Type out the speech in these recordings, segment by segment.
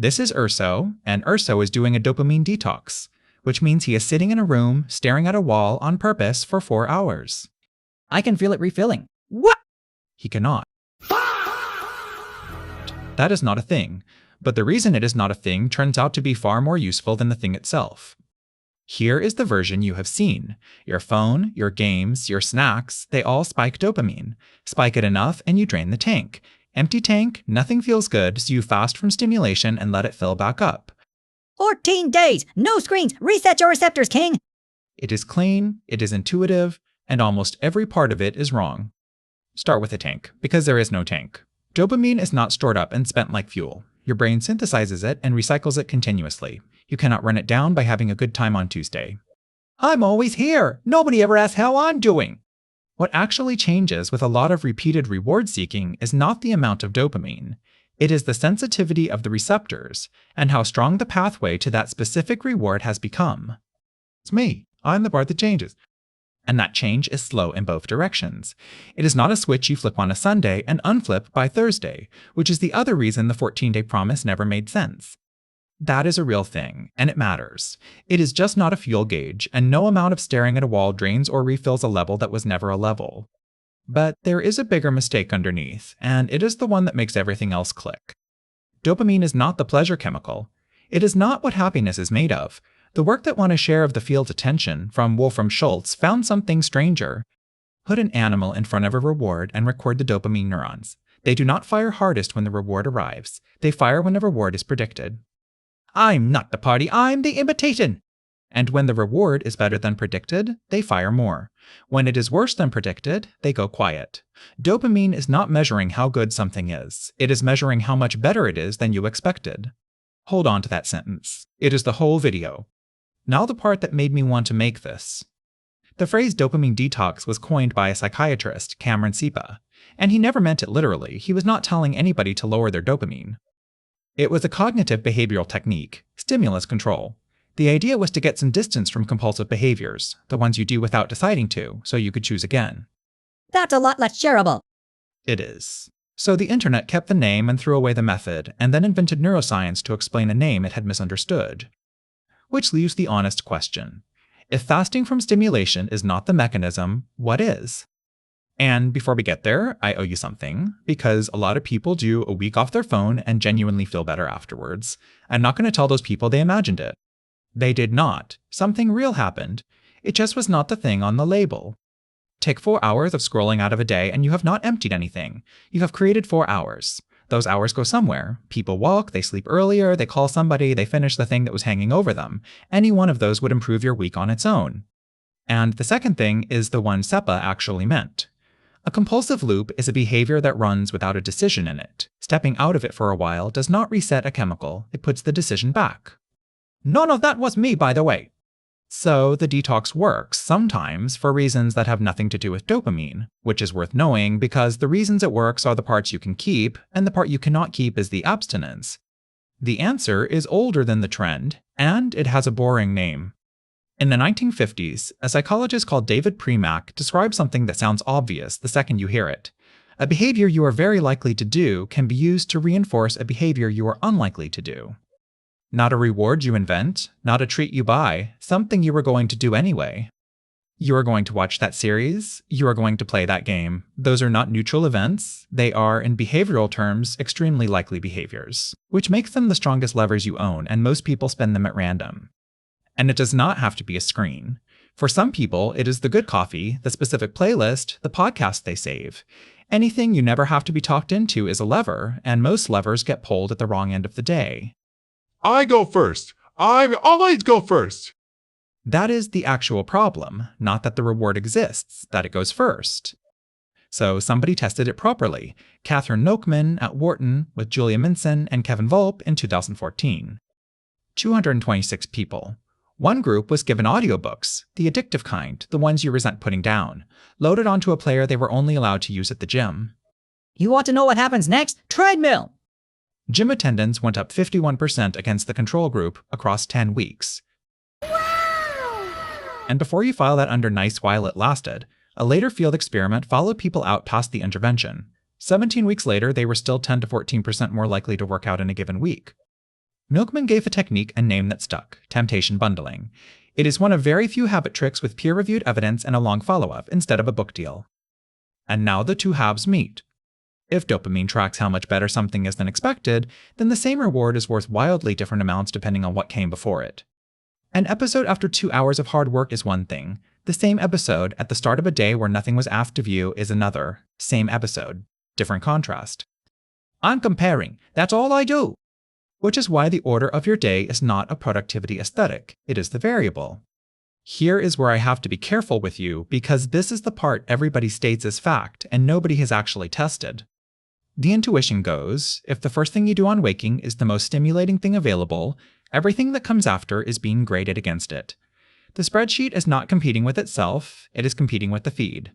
This is Urso, and Urso is doing a dopamine detox, which means he is sitting in a room, staring at a wall on purpose for 4 hours. I can feel it refilling. What? He cannot. That is not a thing, but the reason it is not a thing turns out to be far more useful than the thing itself. Here is the version you have seen. Your phone, your games, your snacks, they all spike dopamine. Spike it enough and you drain the tank. Empty tank, nothing feels good, so you fast from stimulation and let it fill back up. 14 days! No screens! Reset your receptors, King! It is clean, it is intuitive, and almost every part of it is wrong. Start with a tank, because there is no tank. Dopamine is not stored up and spent like fuel. Your brain synthesizes it and recycles it continuously. You cannot run it down by having a good time on Tuesday. I'm always here! Nobody ever asks how I'm doing! What actually changes with a lot of repeated reward seeking is not the amount of dopamine. It is the sensitivity of the receptors and how strong the pathway to that specific reward has become. It's me. I'm the part that changes. And that change is slow in both directions. It is not a switch you flip on a Sunday and unflip by Thursday, which is the other reason the 14-day promise never made sense. That is a real thing, and it matters. It is just not a fuel gauge, and no amount of staring at a wall drains or refills a level that was never a level. But there is a bigger mistake underneath, and it is the one that makes everything else click. Dopamine is not the pleasure chemical. It is not what happiness is made of. The work that won a share of the field's attention from Wolfram Schultz found something stranger. Put an animal in front of a reward and record the dopamine neurons. They do not fire hardest when the reward arrives. They fire when a reward is predicted. I'm not the party, I'm the imitation! And when the reward is better than predicted, they fire more. When it is worse than predicted, they go quiet. Dopamine is not measuring how good something is. It is measuring how much better it is than you expected. Hold on to that sentence. It is the whole video. Now the part that made me want to make this. The phrase dopamine detox was coined by a psychiatrist, Sepah, and he never meant it literally. He was not telling anybody to lower their dopamine. It was a cognitive behavioral technique, stimulus control. The idea was to get some distance from compulsive behaviors, the ones you do without deciding to, so you could choose again. That's a lot less shareable. It is. So the internet kept the name and threw away the method, and then invented neuroscience to explain a name it had misunderstood. Which leaves the honest question. If fasting from stimulation is not the mechanism, what is? And before we get there, I owe you something, because a lot of people do a week off their phone and genuinely feel better afterwards. I'm not going to tell those people they imagined it. They did not. Something real happened. It just was not the thing on the label. Take 4 hours of scrolling out of a day and you have not emptied anything. You have created 4 hours. Those hours go somewhere. People walk, they sleep earlier, they call somebody, they finish the thing that was hanging over them. Any one of those would improve your week on its own. And the second thing is the one Sepah actually meant. A compulsive loop is a behavior that runs without a decision in it. Stepping out of it for a while does not reset a chemical, it puts the decision back. None of that was me, by the way. So the detox works, sometimes for reasons that have nothing to do with dopamine, which is worth knowing because the reasons it works are the parts you can keep, and the part you cannot keep is the abstinence. The answer is older than the trend, and it has a boring name. In the 1950s, a psychologist called David Premack described something that sounds obvious the second you hear it. A behavior you are very likely to do can be used to reinforce a behavior you are unlikely to do. Not a reward you invent, not a treat you buy, something you were going to do anyway. You are going to watch that series, you are going to play that game. Those are not neutral events, they are, in behavioral terms, extremely likely behaviors, which makes them the strongest levers you own, and most people spend them at random. And it does not have to be a screen. For some people, it is the good coffee, the specific playlist, the podcast they save. Anything you never have to be talked into is a lever, and most levers get pulled at the wrong end of the day. I go first. I always go first. That is the actual problem, not that the reward exists, that it goes first. So somebody tested it properly. Catherine Noakman at Wharton with Julia Minson and Kevin Volpe in 2014. 226 people. One group was given audiobooks, the addictive kind, the ones you resent putting down, loaded onto a player they were only allowed to use at the gym. You want to know what happens next? Treadmill! Gym attendance went up 51% against the control group across 10 weeks. Wow! And before you file that under nice while it lasted, a later field experiment followed people out past the intervention. 17 weeks later, they were still 10 to 14% more likely to work out in a given week. Milkman gave the technique a name that stuck: temptation bundling. It is one of very few habit tricks with peer-reviewed evidence and a long follow-up instead of a book deal. And now the two halves meet. If dopamine tracks how much better something is than expected, then the same reward is worth wildly different amounts depending on what came before it. An episode after 2 hours of hard work is one thing. The same episode at the start of a day where nothing was asked of you is another. Same episode. Different contrast. I'm comparing. That's all I do. Which is why the order of your day is not a productivity aesthetic. It is the variable. Here is where I have to be careful with you, because this is the part everybody states as fact and nobody has actually tested. The intuition goes, if the first thing you do on waking is the most stimulating thing available, everything that comes after is being graded against it. The spreadsheet is not competing with itself, it is competing with the feed.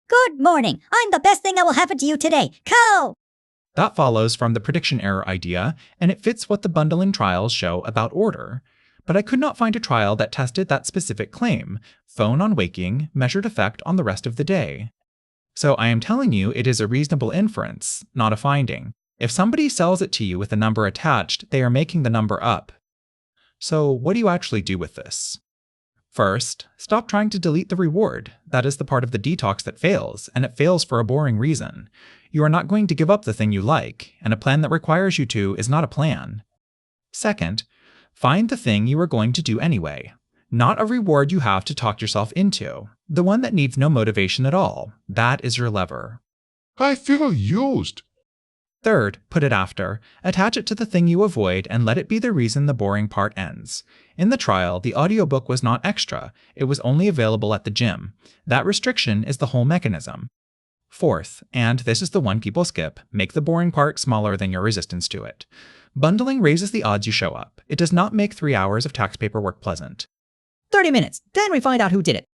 Good morning. I'm the best thing that will happen to you today. Go! That follows from the prediction error idea, and it fits what the bundling trials show about order. But I could not find a trial that tested that specific claim: phone on waking, measured effect on the rest of the day. So I am telling you it is a reasonable inference, not a finding. If somebody sells it to you with a number attached, they are making the number up. So what do you actually do with this? First, stop trying to delete the reward. That is the part of the detox that fails, and it fails for a boring reason. You are not going to give up the thing you like, and a plan that requires you to is not a plan. Second, find the thing you are going to do anyway. Not a reward you have to talk yourself into. The one that needs no motivation at all. That is your lever. I feel used. Third, put it after. Attach it to the thing you avoid and let it be the reason the boring part ends. In the trial, the audiobook was not extra. It was only available at the gym. That restriction is the whole mechanism. Fourth, and this is the one people skip, make the boring part smaller than your resistance to it. Bundling raises the odds you show up. It does not make 3 hours of tax paperwork pleasant. 30 minutes. Then we find out who did it.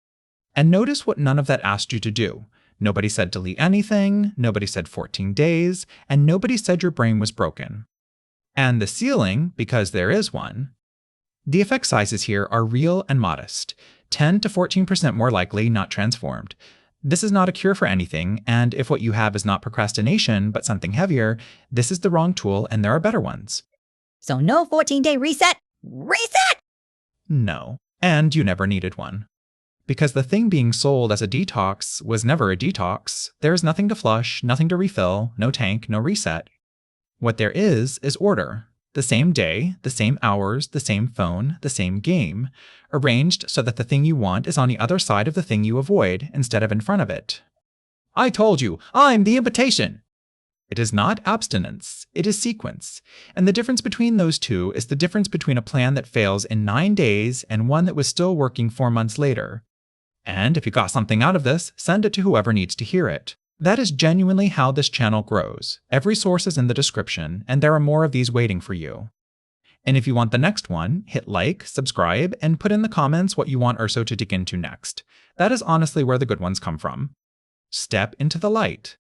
And notice what none of that asked you to do. Nobody said delete anything, nobody said 14 days, and nobody said your brain was broken. And the ceiling, because there is one. The effect sizes here are real and modest. 10 to 14% more likely, not transformed. This is not a cure for anything, and if what you have is not procrastination, but something heavier, this is the wrong tool and there are better ones. So no 14-day reset? Reset! No, and you never needed one. Because the thing being sold as a detox was never a detox, there is nothing to flush, nothing to refill, no tank, no reset. What there is order. The same day, the same hours, the same phone, the same game, arranged so that the thing you want is on the other side of the thing you avoid instead of in front of it. I told you, I'm the invitation! It is not abstinence, it is sequence. And the difference between those two is the difference between a plan that fails in 9 days and one that was still working 4 months later. And if you got something out of this, send it to whoever needs to hear it. That is genuinely how this channel grows. Every source is in the description, and there are more of these waiting for you. And if you want the next one, hit like, subscribe, and put in the comments what you want Urso to dig into next. That is honestly where the good ones come from. Step into the light.